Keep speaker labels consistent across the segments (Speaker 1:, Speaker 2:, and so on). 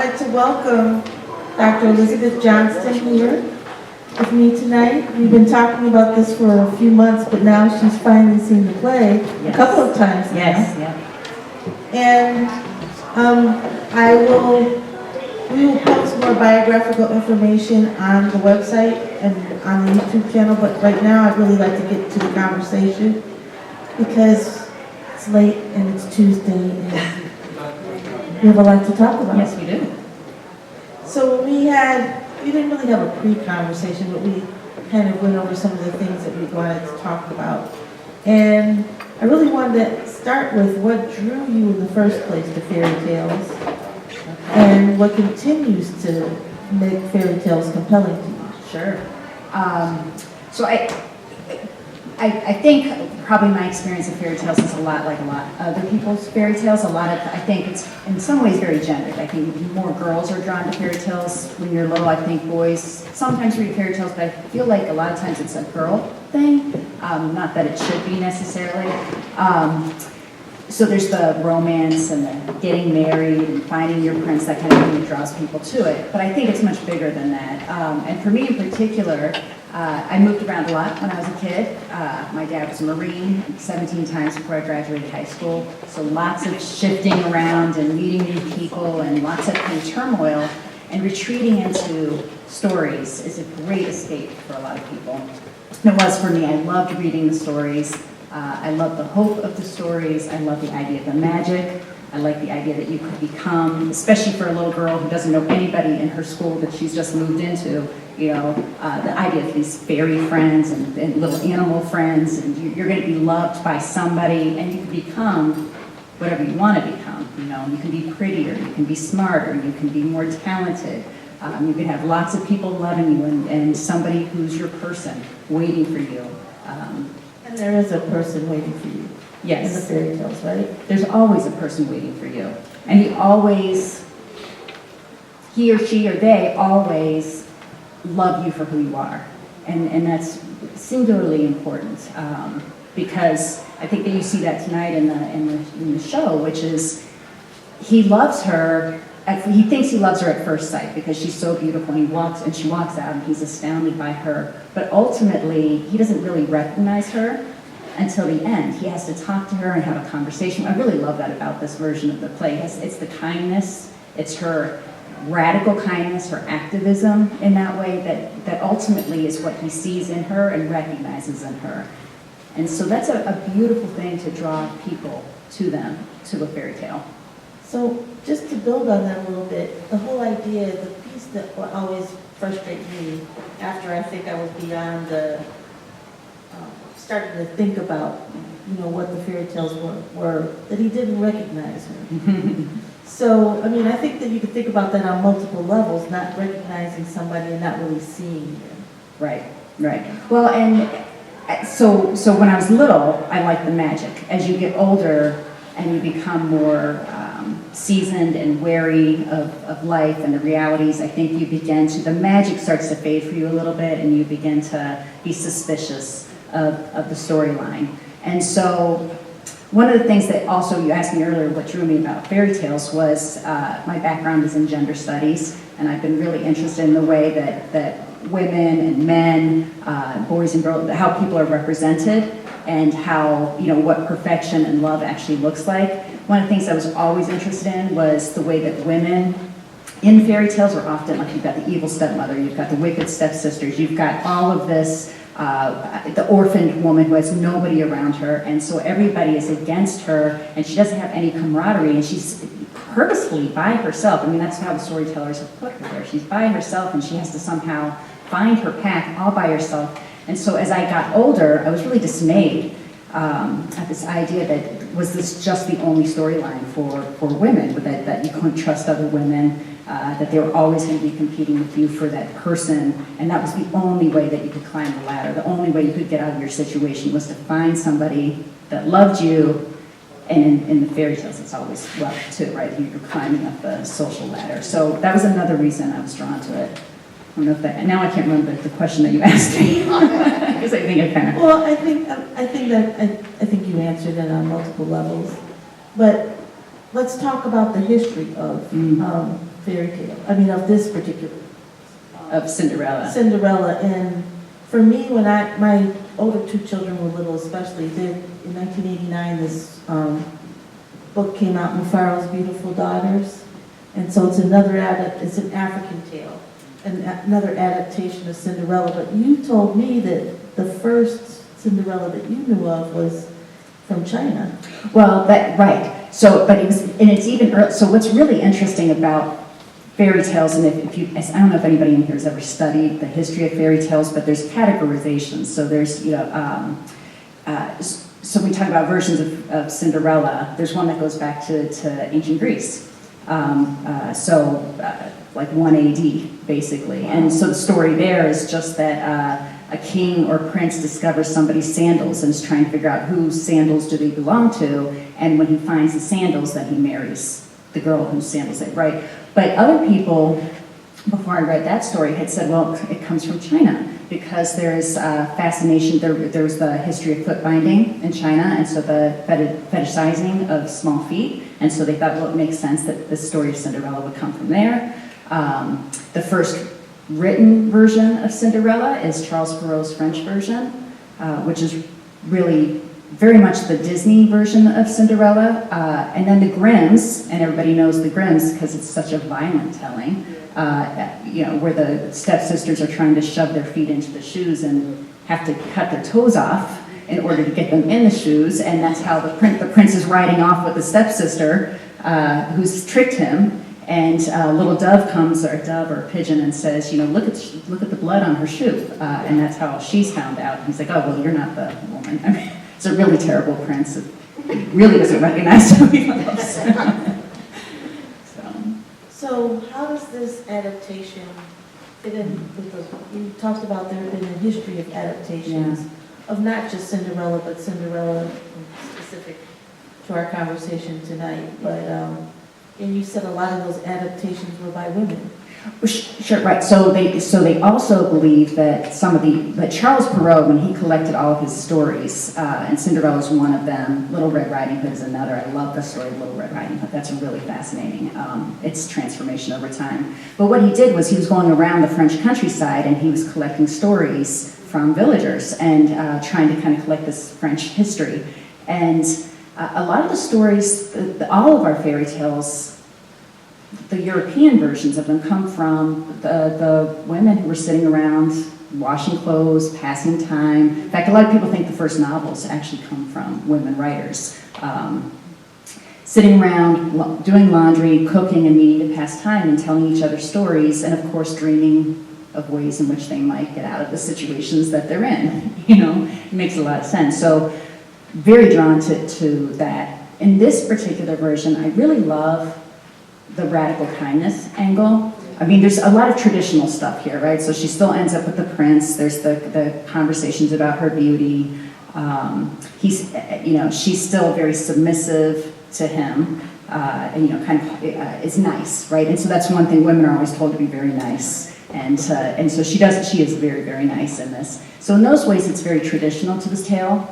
Speaker 1: like to welcome Dr. Elizabeth Johnston here with me tonight. We've been talking about this for a few months, but now she's finally seen the play a couple of times now.
Speaker 2: Yes, yeah.
Speaker 1: And we will post more biographical information on the website and on the YouTube channel, but right now I'd really like to get to the conversation because it's late and it's Tuesday and we have a lot to talk about.
Speaker 2: Yes, we do.
Speaker 1: So we didn't really have a pre-conversation, but we kind of went over some of the things that we wanted to talk about. And I really wanted to start with what drew you in the first place to fairy tales and what continues to make fairy tales compelling to you.
Speaker 2: Sure. So I think probably my experience of fairy tales is a lot like a lot of other people's fairy tales. I think it's in some ways very gendered. I think more girls are drawn to fairy tales when you're little. I think boys sometimes read fairy tales, but I feel like a lot of times it's a girl thing. Not that it should be necessarily. So there's the romance and the getting married and finding your prince, that kind of thing that draws people to it. But I think it's much bigger than that. And for me in particular, I moved around a lot when I was a kid. My dad was a Marine 17 times before I graduated high school. So lots of shifting around and meeting new people and lots of kind of turmoil. And retreating into stories is a great escape for a lot of people. And it was for me. I loved reading the stories. I love the hope of the stories. I love the idea of the magic. I like the idea that you could become, especially for a little girl who doesn't know anybody in her school that she's just moved into, the idea of these fairy friends and little animal friends, and you're going to be loved by somebody, and you can become whatever you want to become. You can be prettier, you can be smarter, you can be more talented. You can have lots of people loving you and somebody who's your person waiting for you.
Speaker 1: And there is a person waiting for you.
Speaker 2: Yes.
Speaker 1: In the fairy tales, right?
Speaker 2: There's always a person waiting for you. And he or she or they always love you for who you are. And that's singularly important because I think that you see that tonight in the show, which is he loves her. He thinks he loves her at first sight because she's so beautiful, and she walks out and he's astounded by her. But ultimately, he doesn't really recognize her until the end. He has to talk to her and have a conversation. I really love that about this version of the play. It's the kindness, it's her radical kindness, her activism in that way that ultimately is what he sees in her and recognizes in her. And so that's a beautiful thing to draw people to them, to a fairy tale.
Speaker 1: So just to build on that a little bit, the whole idea, the piece that will always frustrate me after I think I was beyond starting to think about, what the fairy tales were, that he didn't recognize her. So, I think that you could think about that on multiple levels, not recognizing somebody and not really seeing them.
Speaker 2: Right. Well, and so when I was little, I liked the magic. As you get older and you become more seasoned and wary of life and the realities, I think the magic starts to fade for you a little bit, and you begin to be suspicious of the storyline. And so one of the things that also you asked me earlier, what drew me about fairy tales, was my background is in gender studies, and I've been really interested in the way that women and men, boys and girls, how people are represented, and how, what perfection and love actually looks like. One of the things I was always interested in was the way that women in fairy tales are often, like, you've got the evil stepmother, you've got the wicked stepsisters, you've got all of this, the orphaned woman who has nobody around her, and so everybody is against her, and she doesn't have any camaraderie, and she's purposefully by herself. That's how the storytellers have put her there. She's by herself, and she has to somehow find her path all by herself. And so as I got older, I was really dismayed at this idea that was this just the only storyline for women, that you couldn't trust other women, that they were always going to be competing with you for that person, and that was the only way that you could climb the ladder. The only way you could get out of your situation was to find somebody that loved you, and in the fairy tales it's always love too, right? You're climbing up the social ladder. So that was another reason I was drawn to it. I don't know if now I can't remember the question that you asked me. Because I think I kind of...
Speaker 1: Well, I think you answered it on multiple levels. But let's talk about the history of fairy tale. I mean, of this particular
Speaker 2: Of Cinderella.
Speaker 1: Cinderella. And for me, when my older two children were little, especially, in 1989, this book came out, Mufaro's Beautiful Daughters, and so it's it's an African tale, and another adaptation of Cinderella. But you told me that the first Cinderella that you knew of was from China.
Speaker 2: Well, right. So, but it's even early. So what's really interesting about fairy tales, and if you, I don't know if anybody in here has ever studied the history of fairy tales, but there's categorizations. So there's, so we talk about versions of Cinderella. There's one that goes back to ancient Greece. Like 1 AD, basically. And so the story there is just that a king or prince discovers somebody's sandals and is trying to figure out whose sandals do they belong to, and when he finds the sandals, then he marries the girl whose sandals they, right? But other people, before I read that story, had said, well, it comes from China, because there's fascination, there was the history of foot binding in China, and so the fetishizing of small feet, and so they thought, well, it makes sense that the story of Cinderella would come from there. The first written version of Cinderella is Charles Perrault's French version, which is really very much the Disney version of Cinderella. And then the Grimms, and everybody knows the Grimms because it's such a violent telling, where the stepsisters are trying to shove their feet into the shoes and have to cut their toes off in order to get them in the shoes, and that's how the prince is riding off with the stepsister who's tricked him. And little dove comes, or a dove or a pigeon, and says, look at the blood on her shoe, and that's how she's found out. And he's like, oh, well, you're not the woman. I mean, it's a really terrible prince. He really doesn't recognize who he loves.
Speaker 1: So how does this adaptation fit in with you talked about there have been a history of adaptations of not just Cinderella, but Cinderella specific to our conversation tonight, but and you said a lot of those adaptations were by women.
Speaker 2: Sure, right. So they also believe that that Charles Perrault, when he collected all of his stories, and Cinderella's one of them, Little Red Riding Hood is another. I love the story of Little Red Riding Hood. That's really fascinating. Its transformation over time. But what he did was he was going around the French countryside and he was collecting stories from villagers and trying to kind of collect this French history. And a lot of the stories, all of our fairy tales, the European versions of them come from the women who were sitting around washing clothes, passing time. In fact, a lot of people think the first novels actually come from women writers. Sitting around, doing laundry, cooking, and meeting to pass time and telling each other stories, and of course dreaming of ways in which they might get out of the situations that they're in. It makes a lot of sense. So very drawn to that. In this particular version, I really love the radical kindness angle. I mean, there's a lot of traditional stuff here, right? So she still ends up with the prince. There's the conversations about her beauty. She's still very submissive to him, is nice, right? And so that's one thing, women are always told to be very nice. And so she is very, very nice in this. So in those ways, it's very traditional to this tale.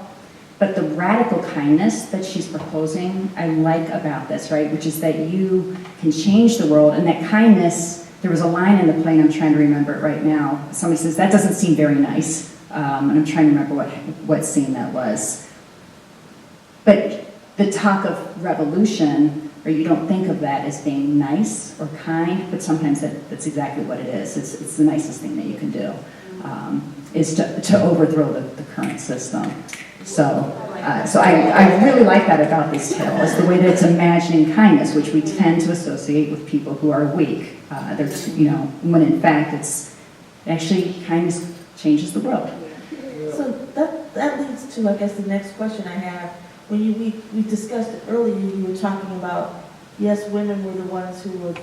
Speaker 2: But the radical kindness that she's proposing, I like about this, right? Which is that you can change the world, and that kindness, there was a line in the play, and I'm trying to remember it right now. Somebody says, that doesn't seem very nice. And I'm trying to remember what scene that was. But the talk of revolution, or you don't think of that as being nice or kind, but sometimes that's exactly what it is. It's the nicest thing that you can do, is to overthrow the current system. So I really like that about this tale, is the way that it's imagining kindness, which we tend to associate with people who are weak. When in fact it's actually kindness changes the world.
Speaker 1: So that leads to, I guess, the next question I have. When we discussed it earlier, you were talking about, yes, women were the ones who were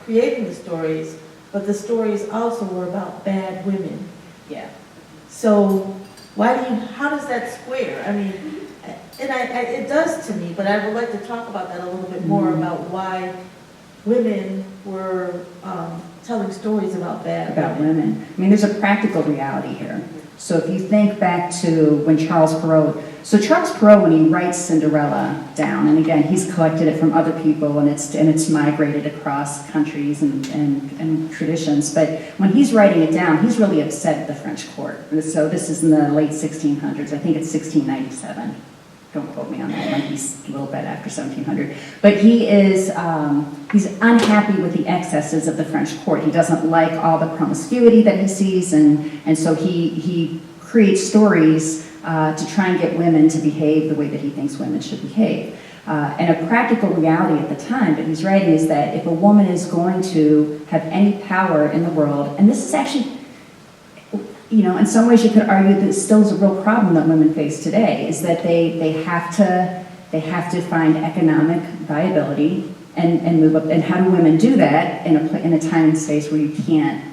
Speaker 1: creating the stories, but the stories also were about bad women.
Speaker 2: Yeah.
Speaker 1: So how does that square? I mean, and it does to me, but I would like to talk about that a little bit more, about why women were telling stories about bad
Speaker 2: women. I mean, there's a practical reality here. So if you think back to when Charles Perrault, when he writes Cinderella down, and again, he's collected it from other people, and it's migrated across countries and traditions, but when he's writing it down, he's really upset at the French court. So this is in the late 1600s, I think it's 1697. Don't quote me on that one, he's a little bit after 1700. But he's unhappy with the excesses of the French court. He doesn't like all the promiscuity that he sees, and so he creates stories to try and get women to behave the way that he thinks women should behave. And a practical reality at the time that he's writing is that if a woman is going to have any power in the world, and this is actually, in some ways you could argue that it still is a real problem that women face today, is that they have to find economic viability and move up. And how do women do that in a time and space where you can't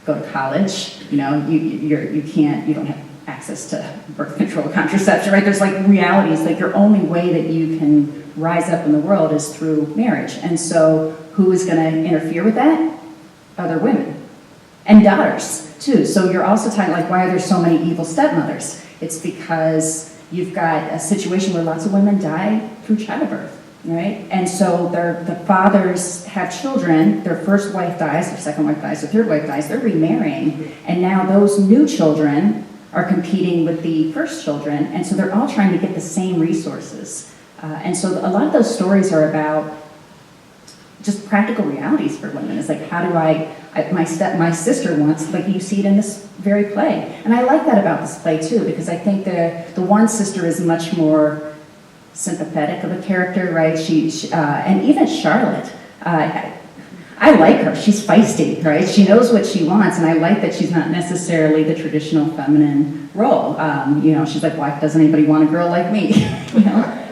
Speaker 2: go to college? You don't have access to birth control, contraception, right? There's like realities, like your only way that you can rise up in the world is through marriage. And so who is going to interfere with that? Other women. And daughters, too. So you're also talking, like, why are there so many evil stepmothers? It's because you've got a situation where lots of women die through childbirth, right? And so the fathers have children, their first wife dies, their second wife dies, their third wife dies, they're remarrying, and now those new children are competing with the first children, and so they're all trying to get the same resources. And so a lot of those stories are about just practical realities for women. It's like, how do my sister wants, like you see it in this very play. And I like that about this play too, because I think the one sister is much more sympathetic of a character, right? And even Charlotte, I like her. She's feisty, right? She knows what she wants, and I like that she's not necessarily the traditional feminine role. She's like, why doesn't anybody want a girl like me?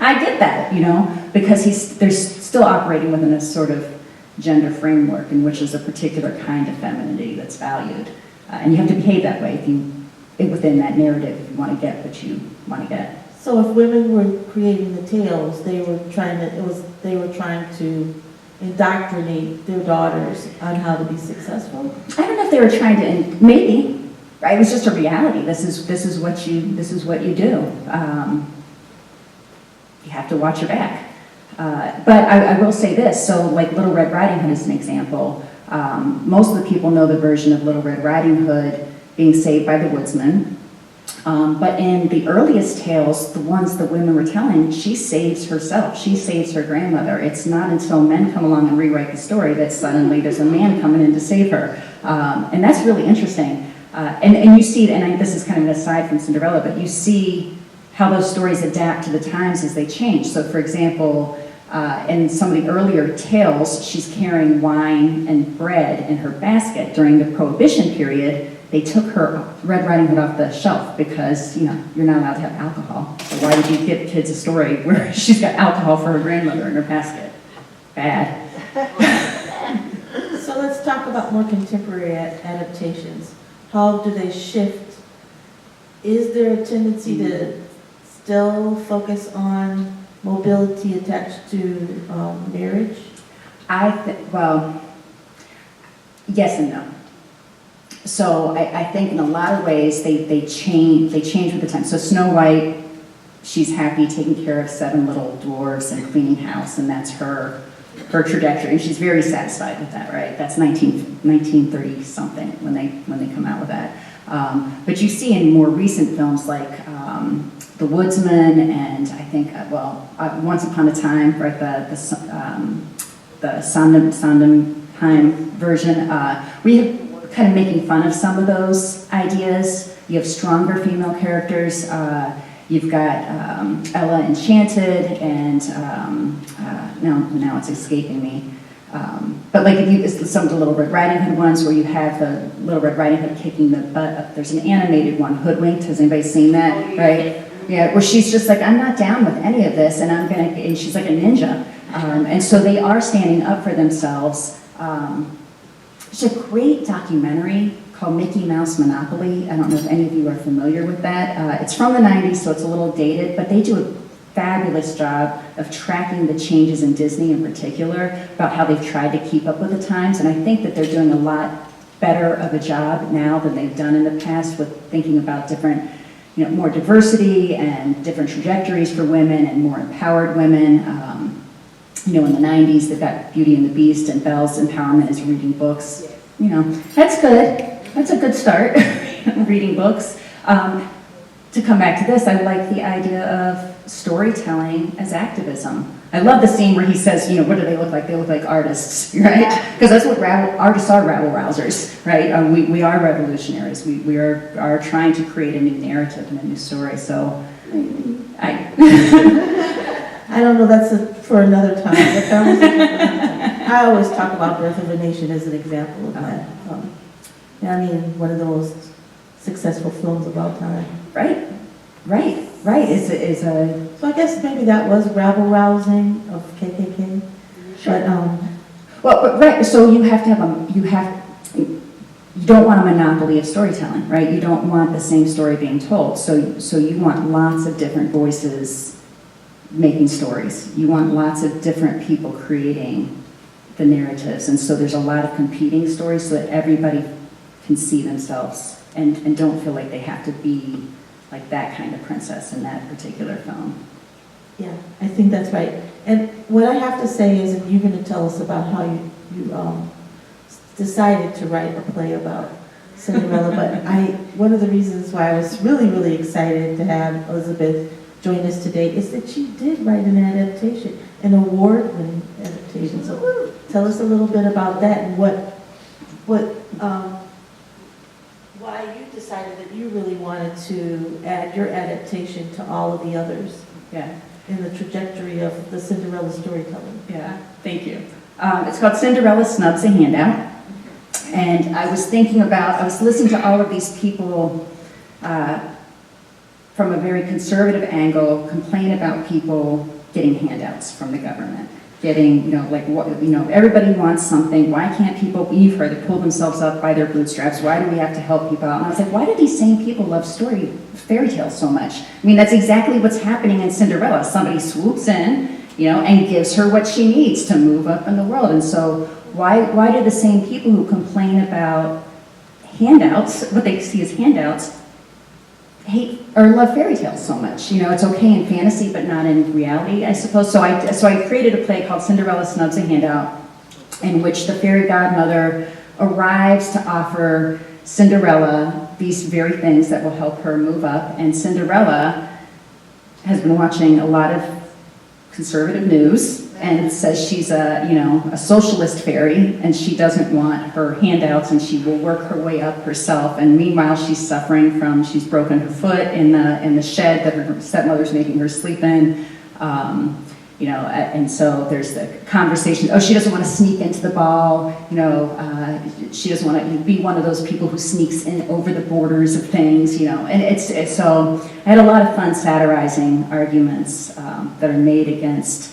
Speaker 2: I get that, because they're still operating within a sort of gender framework in which is a particular kind of femininity that's valued. And you have to behave that way within that narrative if you want to get what you want to get.
Speaker 1: So if women were creating the tales, they were trying to indoctrinate their daughters on how to be successful?
Speaker 2: I don't know if they were trying to, maybe. Right? It was just a reality. This is what you do. You have to watch your back. But I will say this, so like Little Red Riding Hood is an example. Most of the people know the version of Little Red Riding Hood being saved by the woodsman. But in the earliest tales, the ones that women were telling, she saves herself. She saves her grandmother. It's not until men come along and rewrite the story that suddenly there's a man coming in to save her. And that's really interesting. And you see, and this is kind of an aside from Cinderella, but you see how those stories adapt to the times as they change. So for example, in some of the earlier tales, she's carrying wine and bread in her basket. During the Prohibition period, they took her Red Riding Hood off the shelf because, you're not allowed to have alcohol. So why would you give kids a story where she's got alcohol for her grandmother in her basket? Bad.
Speaker 1: So let's talk about more contemporary adaptations. How do they shift? Is there a tendency to still focus on mobility attached to marriage?
Speaker 2: Yes and no. So I think in a lot of ways they change with the time. So Snow White, she's happy taking care of 7 little dwarves and cleaning house, and that's her trajectory, and she's very satisfied with that, right? That's 1930 something when they come out with that. But you see in more recent films like The Woodsman, and I think Once Upon a Time, right? The Sondheim version, where you have kind of making fun of some of those ideas. You have stronger female characters. You've got Ella Enchanted, and now it's escaping me. But like some of the Little Red Riding Hood ones where you have the Little Red Riding Hood kicking the butt up. There's an animated one, Hoodwinked. Has anybody seen that? Oh, yeah. Right? Yeah, where she's just like, I'm not down with any of this, and she's like a ninja. And so they are standing up for themselves. There's a great documentary called Mickey Mouse Monopoly. I don't know if any of you are familiar with that. It's from the 90s, so it's a little dated, but they do a fabulous job of tracking the changes in Disney in particular, about how they've tried to keep up with the times, and I think that they're doing a lot better of a job now than they've done in the past with thinking about different, more diversity and different trajectories for women and more empowered women. In the 90s, they've got Beauty and the Beast, and Belle's empowerment is reading books. That's good. That's a good start, reading books. To come back to this, I like the idea of storytelling as activism. I love the scene where he says, what do they look like? They look like artists, right? Because that's what artists are, rabble-rousers, right? We are revolutionaries. We are trying to create a new narrative and a new story. So,
Speaker 1: I don't know, that's for another time. I always talk about Birth of a Nation as an example of that. One of the most successful films of all time.
Speaker 2: Right.
Speaker 1: So I guess maybe that was rabble-rousing of KKK.
Speaker 2: Sure. But right. So you have to have you don't want a monopoly of storytelling, right? You don't want the same story being told. So you want lots of different voices making stories. You want lots of different people creating the narratives, and so there's a lot of competing stories so that everybody can see themselves and don't feel like they have to be like that kind of princess in that particular film.
Speaker 1: Yeah, I think that's right. And what I have to say is, and you're going to tell us about how you decided to write a play about Cinderella, but one of the reasons why I was really, really excited to have Elizabeth join us today is that she did write an adaptation, an award-winning adaptation. So tell us a little bit about that and why you decided that you really wanted to add your adaptation to all of the others.
Speaker 2: Yeah.
Speaker 1: In the trajectory of the Cinderella storytelling.
Speaker 2: Yeah, thank you. It's called Cinderella Snubs a Handout. And I was listening to all of these people from a very conservative angle complain about people getting handouts from the government. Getting, everybody wants something. Why can't people, you've heard, they pull themselves up by their bootstraps. Why do we have to help people out? And I was like, why do these same people love fairy tales so much? That's exactly what's happening in Cinderella. Somebody swoops in, and gives her what she needs to move up in the world. And so why do the same people who complain about handouts, what they see as handouts, hate or love fairy tales so much? It's okay in fantasy, but not in reality, I suppose. So I created a play called Cinderella Snubs a Handout, in which the fairy godmother arrives to offer Cinderella these very things that will help her move up. And Cinderella has been watching a lot of conservative news and says she's a socialist fairy, and she doesn't want her handouts, and she will work her way up herself. And meanwhile, she's suffering she's broken her foot in the shed that her stepmother's making her sleep in. And so there's the conversation. Oh, she doesn't want to sneak into the ball. She doesn't want to be one of those people who sneaks in over the borders of things. And it's so I had a lot of fun satirizing arguments that are made against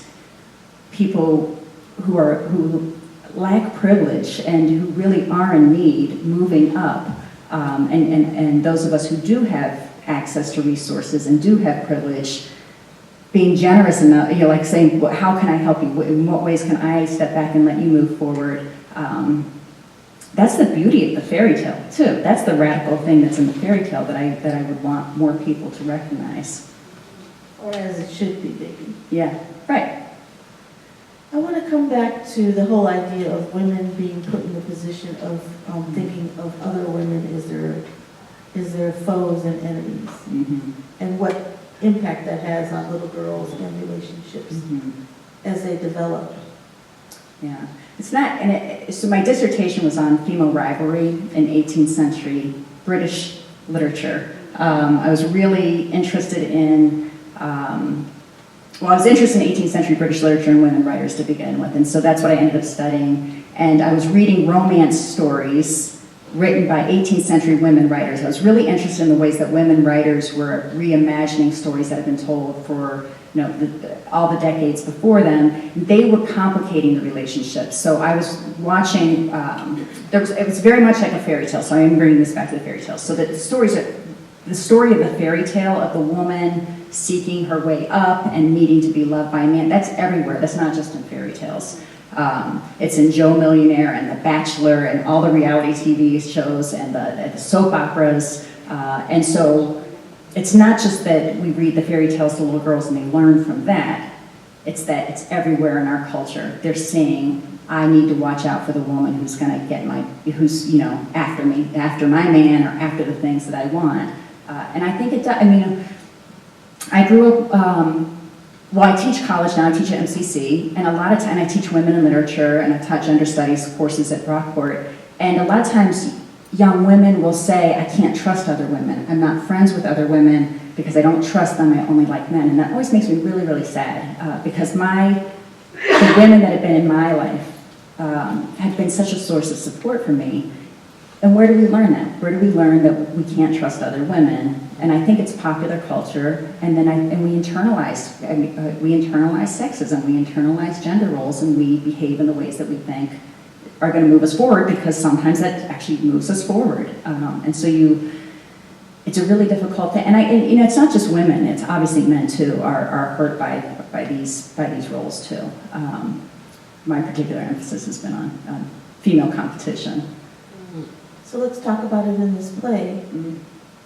Speaker 2: people who lack privilege and who really are in need moving up, and those of us who do have access to resources and do have privilege, being generous enough, like saying, well, how can I help you? In what ways can I step back and let you move forward? That's the beauty of the fairy tale, too. That's the radical thing that's in the fairy tale that I would want more people to recognize.
Speaker 1: Or as it should be, baby.
Speaker 2: Yeah, right.
Speaker 1: I want to come back to the whole idea of women being put in the position of thinking of other women as their foes and enemies, and what impact that has on little girls and relationships as they develop.
Speaker 2: Yeah, it's not. So my dissertation was on female rivalry in 18th-century British literature. I was really interested in. I was interested in 18th-century British literature and women writers to begin with, and so that's what I ended up studying. And I was reading romance stories written by 18th-century women writers. I was really interested in the ways that women writers were reimagining stories that had been told for all the decades before them. They were complicating the relationships. So I was watching. It was very much like a fairy tale. So I am bringing this back to the fairy tale. So the story of the fairy tale of the woman seeking her way up and needing to be loved by a man, that's everywhere. That's not just in fairy tales. It's in Joe Millionaire and The Bachelor and all the reality TV shows and the soap operas. And so it's not just that we read the fairy tales to little girls and they learn from that. It's that it's everywhere in our culture. They're saying, I need to watch out for the woman who's going to get who's, after me, after my man, or after the things that I want. And I think it does. I mean, I grew up, I teach college now, I teach at MCC, and a lot of time I teach women in literature, and I taught gender studies courses at Rockport, and a lot of times young women will say, I can't trust other women. I'm not friends with other women because I don't trust them, I only like men. And that always makes me really, really sad, because the women that have been in my life have been such a source of support for me. And where do we learn that? Where do we learn that we can't trust other women? And I think it's popular culture, and then we internalize sexism, we internalize gender roles, and we behave in the ways that we think are going to move us forward, because sometimes that actually moves us forward. And so it's a really difficult thing. And it's not just women; it's obviously men too are hurt by these roles too. My particular emphasis has been on female competition.
Speaker 1: So let's talk about it in this play.
Speaker 2: Mm-hmm.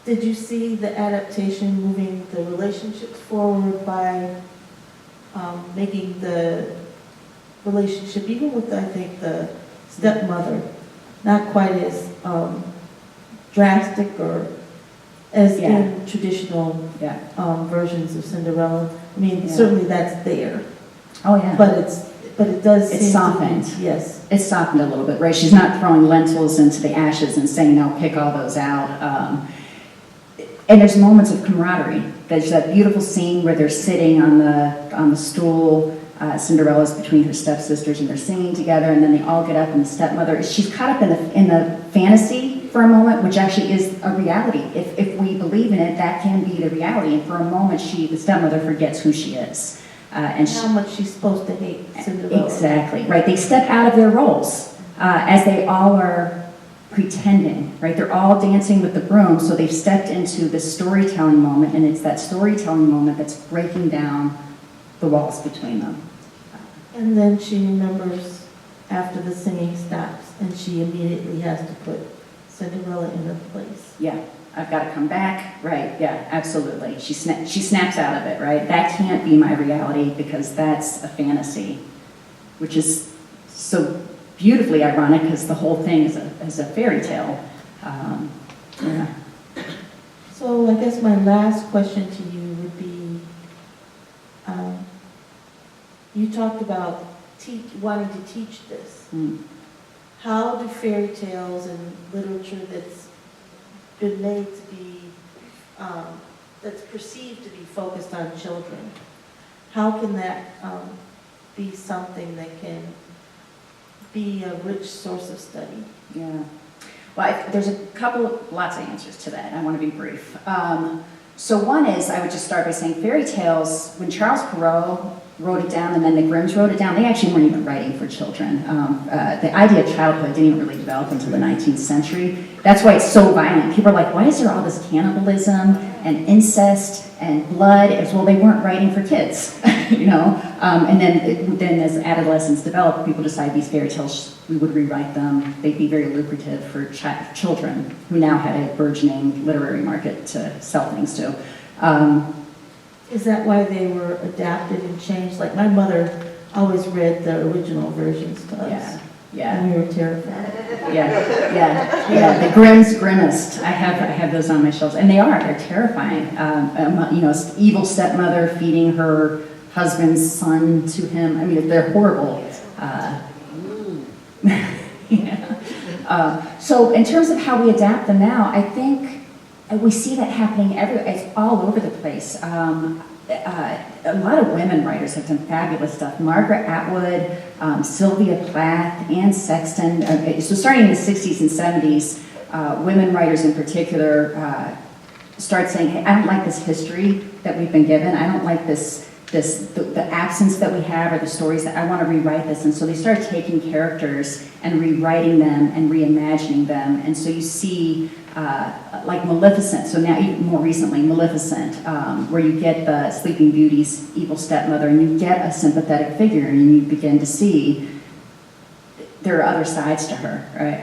Speaker 1: Did you see the adaptation moving the relationships forward by making the relationship, even with, I think, the stepmother, not quite as drastic or as in traditional versions of Cinderella? I mean, certainly that's there.
Speaker 2: Oh yeah.
Speaker 1: But it does seem
Speaker 2: it's softened.
Speaker 1: Yes.
Speaker 2: It's softened a little bit, right? She's not throwing lentils into the ashes and saying, no, pick all those out. And there's moments of camaraderie. There's that beautiful scene where they're sitting on the stool. Cinderella's between her stepsisters and they're singing together, and then they all get up, and the stepmother, she's caught up in the fantasy for a moment, which actually is a reality. If we believe in it, that can be the reality. And for a moment, the stepmother forgets who she is. And
Speaker 1: how much she's supposed to hate Cinderella.
Speaker 2: Exactly, right. They step out of their roles as they all are pretending, right? They're all dancing with the broom, so they've stepped into this storytelling moment, and it's that storytelling moment that's breaking down the walls between them.
Speaker 1: And then she remembers after the singing stops, and she immediately has to put Cinderella in her place.
Speaker 2: Yeah. I've got to come back, right? Yeah, absolutely. She snaps out of it, right? That can't be my reality because that's a fantasy, which is so beautifully ironic because the whole thing is a fairy tale. Yeah.
Speaker 1: So I guess my last question to you would be, you talked about wanting to teach this. How do fairy tales and literature that's been made to be, that's perceived to be focused on children, how can that be something that can be a rich source of study?
Speaker 2: Yeah. Well, there's lots of answers to that. I want to be brief. So one is, I would just start by saying fairy tales, when Charles Perrault wrote it down and then the Grimms wrote it down, they actually weren't even writing for children. The idea of childhood didn't even really develop until the 19th century. That's why it's so violent. People are like, why is there all this cannibalism and incest and blood? As well, they weren't writing for kids, And then as adolescents developed, people decided these fairy tales, we would rewrite them. They'd be very lucrative for children who now had a burgeoning literary market to sell things to.
Speaker 1: Is that why they were adapted and changed? Like my mother always read the original versions to us.
Speaker 2: Yeah.
Speaker 1: And we were terrified.
Speaker 2: Yeah. The Grimm's Grimmest. I have those on my shelves, and they're terrifying. Evil stepmother feeding her husband's son to him. I mean, they're horrible. So in terms of how we adapt them now, I think we see that happening everywhere. It's all over the place. A lot of women writers have done fabulous stuff. Margaret Atwood, Sylvia Plath, Anne Sexton. So starting in the 60s and 70s, women writers in particular start saying, hey, I don't like this history that we've been given. I don't like the absence that we have or the stories that I want to rewrite this. And so they start taking characters and rewriting them and reimagining them. And so you see like Maleficent, so now even more recently Maleficent, where you get the Sleeping Beauty's evil stepmother and you get a sympathetic figure and you begin to see there are other sides to her, right?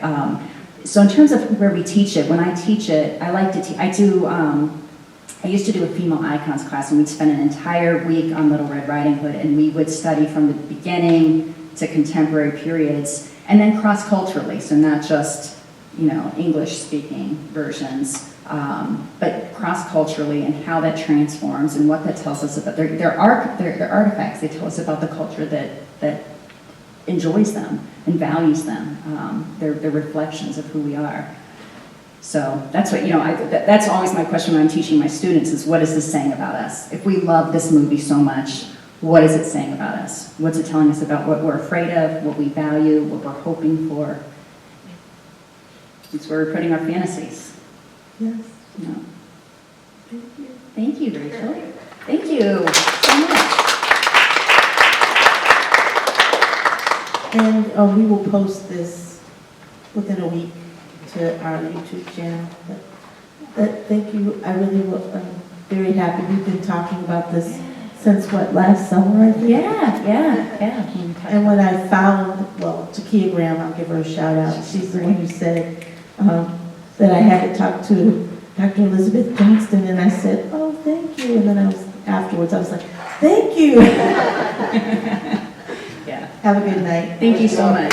Speaker 2: So in terms of where we teach it, when I teach it, I like to teach, I used to do a female icons class, and we'd spend an entire week on Little Red Riding Hood, and we would study from the beginning to contemporary periods, and then cross-culturally, so not just, English-speaking versions, but cross-culturally and how that transforms and what that tells us about their artifacts. They tell us about the culture that enjoys them and values them. They're reflections of who we are. So that's what, that's always my question when I'm teaching my students is, what is this saying about us? If we love this movie so much, what is it saying about us? What's it telling us about what we're afraid of, what we value, what we're hoping for? It's where we're putting our fantasies.
Speaker 1: Yes.
Speaker 2: Thank you. Thank you, Rachel. Thank you so much.
Speaker 1: And we will post this within a week to our YouTube channel. But thank you. I'm very happy. We've been talking about this since last summer, I think?
Speaker 2: Yeah.
Speaker 1: And when I found, Takia Graham, I'll give her a shout out. She's the one who said that I had to talk to Dr. Elizabeth Johnston, and I said, oh, thank you. And then afterwards I was like, thank you.
Speaker 2: Yeah.
Speaker 1: Have a good night.
Speaker 2: Thank you so much.